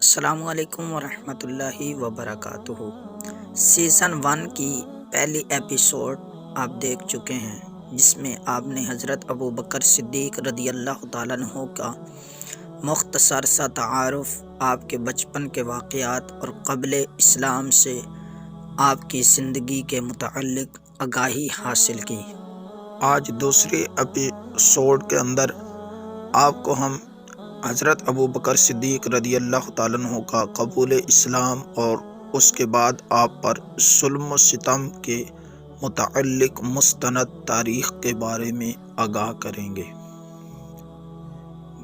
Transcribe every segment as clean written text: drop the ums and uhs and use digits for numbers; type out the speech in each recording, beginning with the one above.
السلام علیکم ورحمۃ اللہ وبرکاتہ۔ سیزن 1 کی پہلی ایپیسوڈ آپ دیکھ چکے ہیں، جس میں آپ نے حضرت ابو بکر صدیق رضی اللہ تعالیٰ عنہ کا مختصر سا تعارف، آپ کے بچپن کے واقعات اور قبل اسلام سے آپ کی زندگی کے متعلق آگاہی حاصل کی۔ آج دوسری ایپیسوڈ کے اندر آپ کو ہم حضرت ابو بکر صدیق رضی اللہ تعالیٰ عنہ کا قبول اسلام اور اس کے بعد آپ پر ظلم و ستم کے متعلق مستند تاریخ کے بارے میں آگاہ کریں گے۔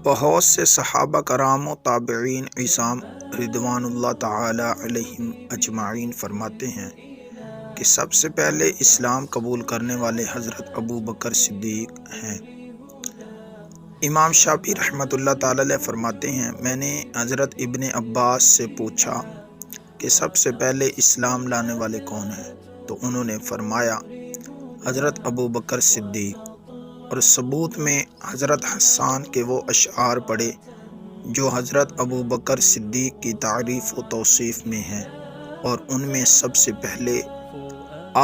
بہت سے صحابہ کرام و تابعین عظام رضوان اللہ تعالی علیہم اجمعین فرماتے ہیں کہ سب سے پہلے اسلام قبول کرنے والے حضرت ابو بکر صدیق ہیں۔ امام شافعی رحمۃ اللہ تعالی علیہ فرماتے ہیں، میں نے حضرت ابن عباس سے پوچھا کہ سب سے پہلے اسلام لانے والے کون ہیں، تو انہوں نے فرمایا حضرت ابو بکر صدیق، اور ثبوت میں حضرت حسان کے وہ اشعار پڑھے جو حضرت ابو بکر صدیق کی تعریف و توصیف میں ہیں، اور ان میں سب سے پہلے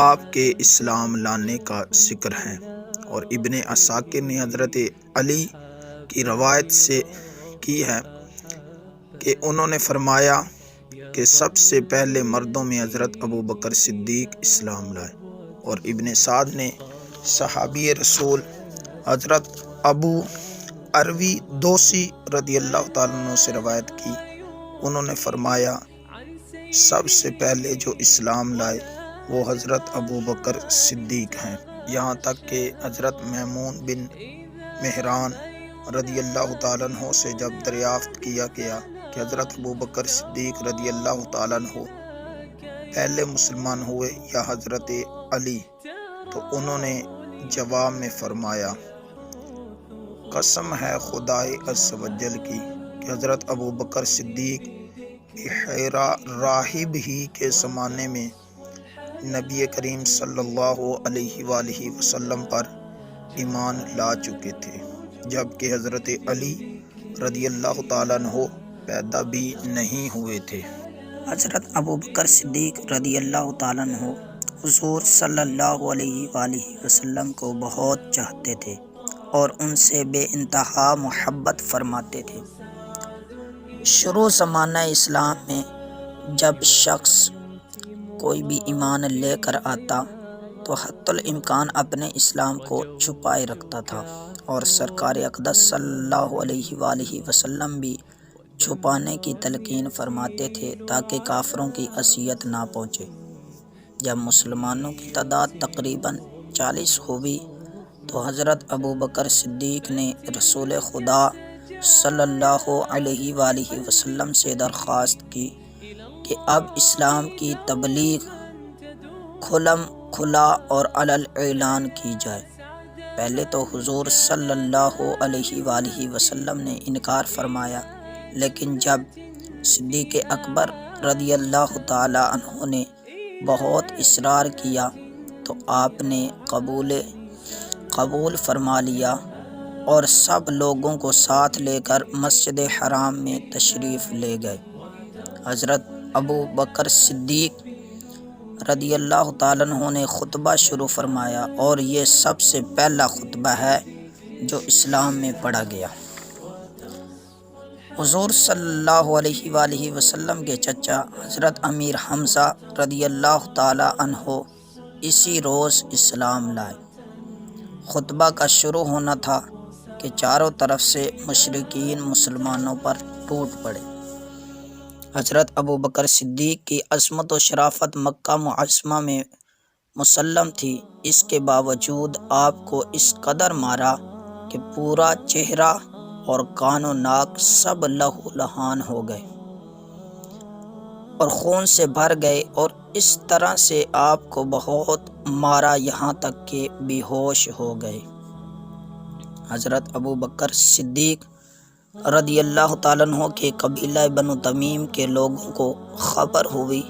آپ کے اسلام لانے کا ذکر ہے۔ اور ابن عساکر نے حضرت علی کی روایت سے کی ہے کہ انہوں نے فرمایا کہ سب سے پہلے مردوں میں حضرت ابو بکر صدیق اسلام لائے۔ اور ابن سعد نے صحابی رسول حضرت ابو عروی دوسی رضی اللہ تعالیٰ عنہ سے روایت کی، انہوں نے فرمایا سب سے پہلے جو اسلام لائے وہ حضرت ابو بکر صدیق ہیں۔ یہاں تک کہ حضرت میمون بن مہران رضی اللہ تعالیٰ عنہ سے جب دریافت کیا گیا کہ حضرت ابو بکر صدیق رضی اللہ تعالیٰ عنہ پہلے مسلمان ہوئے یا حضرت علی، تو انہوں نے جواب میں فرمایا قسم ہے خدائے عز و جل کی کہ حضرت ابو بکر صدیق حرا راہب ہی کے زمانے میں نبی کریم صلی اللہ علیہ وآلہ وسلم پر ایمان لا چکے تھے، جبکہ حضرت علی رضی اللہ تعالیٰ عنہ پیدا بھی نہیں ہوئے تھے۔ حضرت ابو بکر صدیق رضی اللہ تعالیٰ عنہ حضور صلی اللہ علیہ وآلہ وسلم کو بہت چاہتے تھے اور ان سے بے انتہا محبت فرماتے تھے۔ شروع زمانہ اسلام میں جب شخص کوئی بھی ایمان لے کر آتا تو حتی الامکان اپنے اسلام کو چھپائے رکھتا تھا، اور سرکار اقدس صلی اللہ علیہ وآلہ وسلم بھی چھپانے کی تلقین فرماتے تھے تاکہ کافروں کی اذیت نہ پہنچے۔ جب مسلمانوں کی تعداد تقریباً 40 ہوئی تو حضرت ابو بکر صدیق نے رسول خدا صلی اللہ علیہ وآلہ وسلم سے درخواست کی کہ اب اسلام کی تبلیغ کھلم کھلا اور علل اعلان کی جائے۔ پہلے تو حضور صلی اللہ علیہ وآلہ وسلم نے انکار فرمایا، لیکن جب صدیق اکبر رضی اللہ تعالی عنہ نے بہت اصرار کیا تو آپ نے قبول فرما لیا اور سب لوگوں کو ساتھ لے کر مسجد حرام میں تشریف لے گئے۔ حضرت ابو بکر صدیق رضی اللہ تعالیٰ عنہ نے خطبہ شروع فرمایا، اور یہ سب سے پہلا خطبہ ہے جو اسلام میں پڑھا گیا۔ حضور صلی اللہ علیہ وآلہ وسلم کے چچا حضرت امیر حمزہ رضی اللہ تعالیٰ عنہ اسی روز اسلام لائے۔ خطبہ کا شروع ہونا تھا کہ چاروں طرف سے مشرکین مسلمانوں پر ٹوٹ پڑے۔ حضرت ابو بکر صدیق کی عظمت و شرافت مکہ معظمہ میں مسلم تھی، اس کے باوجود آپ کو اس قدر مارا کہ پورا چہرہ اور کان و ناک سب لہو لہان ہو گئے اور خون سے بھر گئے، اور اس طرح سے آپ کو بہت مارا یہاں تک کہ بے ہوش ہو گئے۔ حضرت ابو بکر صدیق رضی اللہ تعالیٰ عنہ کے قبیلہ بنو تمیم کے لوگوں کو خبر ہوئی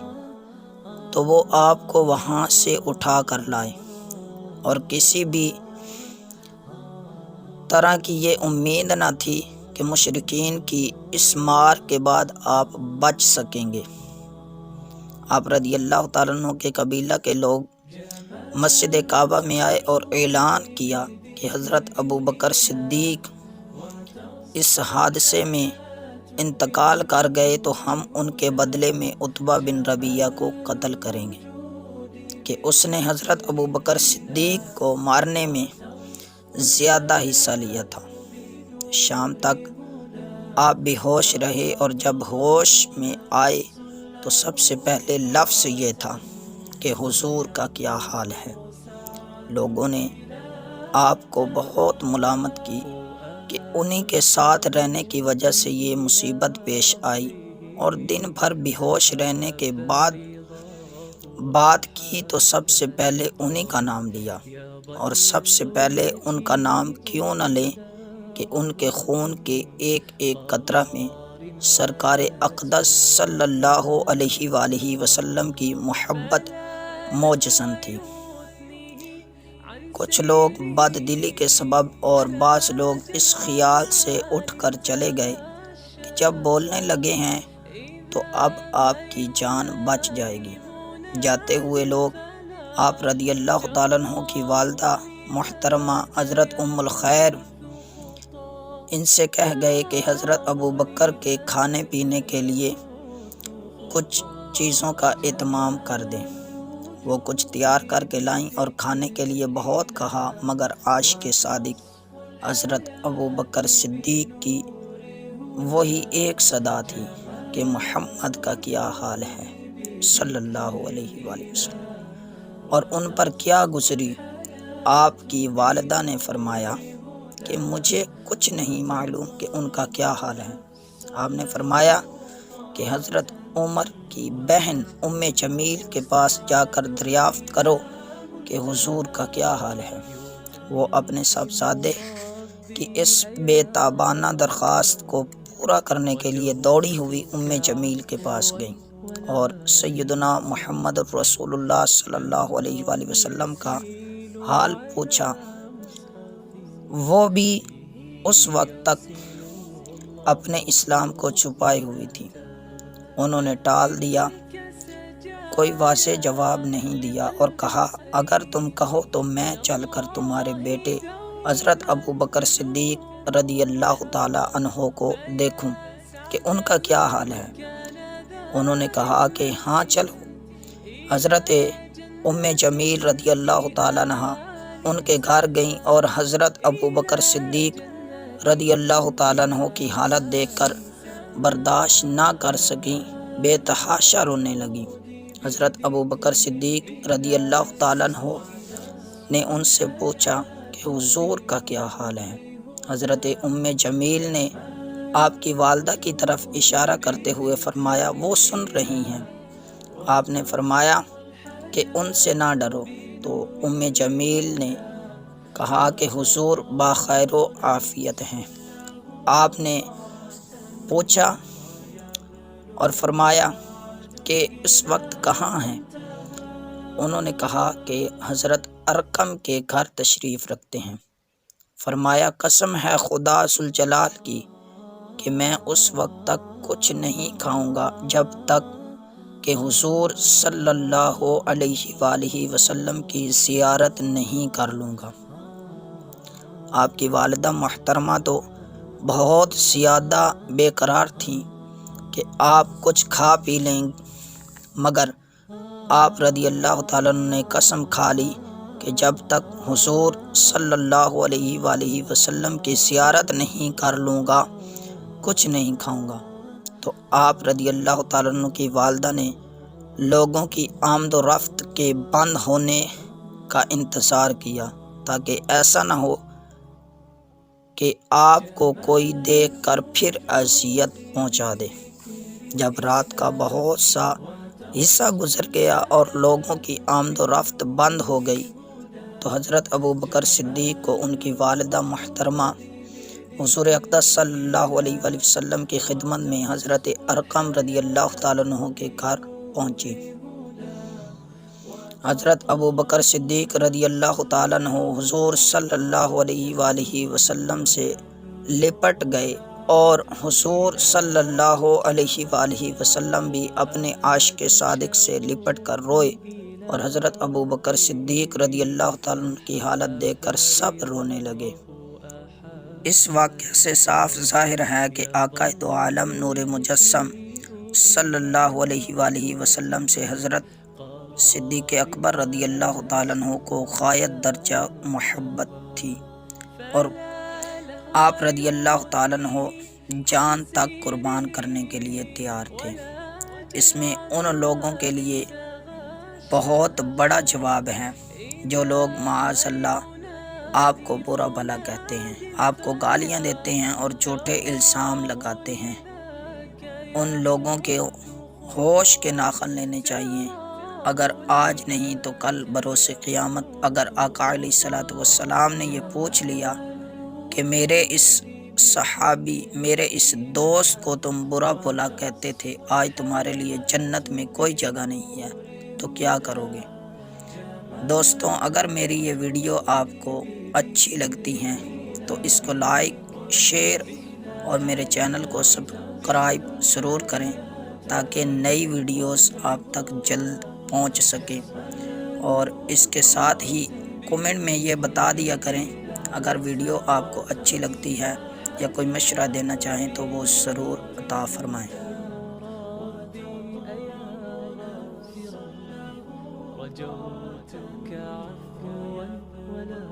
تو وہ آپ کو وہاں سے اٹھا کر لائے، اور کسی بھی طرح کی یہ امید نہ تھی کہ مشرکین کی اس مار کے بعد آپ بچ سکیں گے۔ آپ رضی اللہ تعالیٰ عنہ کے قبیلہ کے لوگ مسجد کعبہ میں آئے اور اعلان کیا کہ حضرت ابوبکر صدیق اس حادثے میں انتقال کر گئے تو ہم ان کے بدلے میں عتبہ بن ربیعہ کو قتل کریں گے، کہ اس نے حضرت ابوبکر صدیق کو مارنے میں زیادہ حصہ لیا تھا۔ شام تک آپ بے ہوش رہے اور جب ہوش میں آئے تو سب سے پہلے لفظ یہ تھا کہ حضور کا کیا حال ہے۔ لوگوں نے آپ کو بہت ملامت کی کہ انہی کے ساتھ رہنے کی وجہ سے یہ مصیبت پیش آئی، اور دن بھر بے ہوش رہنے کے بعد بات کی تو سب سے پہلے انہی کا نام لیا، اور سب سے پہلے ان کا نام کیوں نہ لیں کہ ان کے خون کے ایک ایک قطرہ میں سرکار اقدس صلی اللہ علیہ وآلہ وسلم کی محبت موجزن تھی۔ کچھ لوگ بد دلی کے سبب اور بعض لوگ اس خیال سے اٹھ کر چلے گئے کہ جب بولنے لگے ہیں تو اب آپ کی جان بچ جائے گی۔ جاتے ہوئے لوگ آپ رضی اللہ تعالیٰ عنہ کی والدہ محترمہ حضرت ام الخیر ان سے کہہ گئے کہ حضرت ابوبکر کے کھانے پینے کے لیے کچھ چیزوں کا اہتمام کر دیں۔ وہ کچھ تیار کر کے لائیں اور کھانے کے لیے بہت کہا، مگر عاشق صادق حضرت ابوبکر صدیق کی وہی ایک صدا تھی کہ محمد کا کیا حال ہے صلی اللہ علیہ وآلہ وسلم، اور ان پر کیا گزری۔ آپ کی والدہ نے فرمایا کہ مجھے کچھ نہیں معلوم کہ ان کا کیا حال ہے۔ آپ نے فرمایا کہ حضرت عمر کی بہن ام جمیل کے پاس جا کر دریافت کرو کہ حضور کا کیا حال ہے۔ وہ اپنے صاحبزادے کی اس بے تابانہ درخواست کو پورا کرنے کے لیے دوڑی ہوئی ام جمیل کے پاس گئیں اور سیدنا محمد رسول اللہ صلی اللہ علیہ وآلہ وسلم کا حال پوچھا۔ وہ بھی اس وقت تک اپنے اسلام کو چھپائے ہوئی تھی۔ انہوں نے ٹال دیا، کوئی واضح جواب نہیں دیا، اور کہا اگر تم کہو تو میں چل کر تمہارے بیٹے حضرت ابوبکر صدیق رضی اللہ تعالی عنہ کو دیکھوں کہ ان کا کیا حال ہے۔ انہوں نے کہا کہ ہاں چلو۔ حضرت ام جمیل رضی اللہ تعالی عنہ ان کے گھر گئیں اور حضرت ابوبکر صدیق رضی اللہ تعالیٰ عنہ کی حالت دیکھ کر برداشت نہ کر سکیں، بے تحاشا رونے لگیں۔ حضرت ابوبکر صدیق رضی اللہ تعالیٰ عنہ نے ان سے پوچھا کہ حضور کا کیا حال ہے۔ حضرت ام جمیل نے آپ کی والدہ کی طرف اشارہ کرتے ہوئے فرمایا وہ سن رہی ہیں۔ آپ نے فرمایا کہ ان سے نہ ڈرو، تو ام جمیل نے کہا کہ حضور باخیر و عافیت ہیں۔ آپ نے پوچھا اور فرمایا کہ اس وقت کہاں ہیں؟ انہوں نے کہا کہ حضرت ارقم کے گھر تشریف رکھتے ہیں۔ فرمایا قسم ہے خدا ذوالجلال کی کہ میں اس وقت تک کچھ نہیں کھاؤں گا جب تک کہ حضور صلی اللہ علیہ وآلہ وسلم کی زیارت نہیں کر لوں گا۔ آپ کی والدہ محترمہ تو بہت زیادہ بے قرار تھیں کہ آپ کچھ کھا پی لیں، مگر آپ رضی اللہ تعالیٰ عنہ نے قسم کھا لی کہ جب تک حضور صلی اللہ علیہ وآلہ وسلم کی زیارت نہیں کر لوں گا کچھ نہیں کھاؤں گا۔ تو آپ رضی اللہ تعالیٰ عنہ کی والدہ نے لوگوں کی آمد و رفت کے بند ہونے کا انتظار کیا تاکہ ایسا نہ ہو کہ آپ کو کوئی دیکھ کر پھر اذیت پہنچا دے۔ جب رات کا بہت سا حصہ گزر گیا اور لوگوں کی آمد و رفت بند ہو گئی تو حضرت ابوبکر صدیق کو ان کی والدہ محترمہ حضور اقدس صلی اللہ علیہ وآلہ وسلم کی خدمت میں حضرت ارقم رضی اللہ تعالیٰ عنہ کے گھر پہنچی۔ حضرت ابوبکر صدیق رضی اللہ تعالیٰ عنہ حضور صلی اللہ علیہ وآلہ وسلم سے لپٹ گئے اور حضور صلی اللہ علیہ وآلہ وسلم بھی اپنے عاشق صادق سے لپٹ کر روئے، اور حضرت ابو بکر صدیق رضی اللہ تعالیٰ عنہ کی حالت دیکھ کر سب رونے لگے۔ اس واقعہ سے صاف ظاہر ہے کہ آقا دو عالم نور مجسم صلی اللہ علیہ وآلہ وسلم سے حضرت صدیق اکبر رضی اللہ تعالیٰ عنہ کو غایت درجہ محبت تھی، اور آپ رضی اللہ تعالیٰ عنہ جان تک قربان کرنے کے لیے تیار تھے۔ اس میں ان لوگوں کے لیے بہت بڑا جواب ہے جو لوگ معاذ اللہ آپ کو برا بھلا کہتے ہیں، آپ کو گالیاں دیتے ہیں اور جھوٹے الزام لگاتے ہیں۔ ان لوگوں کے ہوش کے ناخن لینے چاہیے۔ اگر آج نہیں تو کل بروز قیامت اگر آقا علیہ الصلوۃ والسلام نے یہ پوچھ لیا کہ میرے اس صحابی، میرے اس دوست کو تم برا بھلا کہتے تھے، آج تمہارے لیے جنت میں کوئی جگہ نہیں ہے، تو کیا کرو گے؟ دوستوں، اگر میری یہ ویڈیو آپ کو اچھی لگتی ہیں تو اس کو لائک، شیئر اور میرے چینل کو سبسکرائب ضرور کریں تاکہ نئی ویڈیوز آپ تک جلد پہنچ سکیں، اور اس کے ساتھ ہی کمنٹ میں یہ بتا دیا کریں اگر ویڈیو آپ کو اچھی لگتی ہے یا کوئی مشورہ دینا چاہیں تو وہ ضرور عطا فرمائیں۔ رجوتك عفوا ولا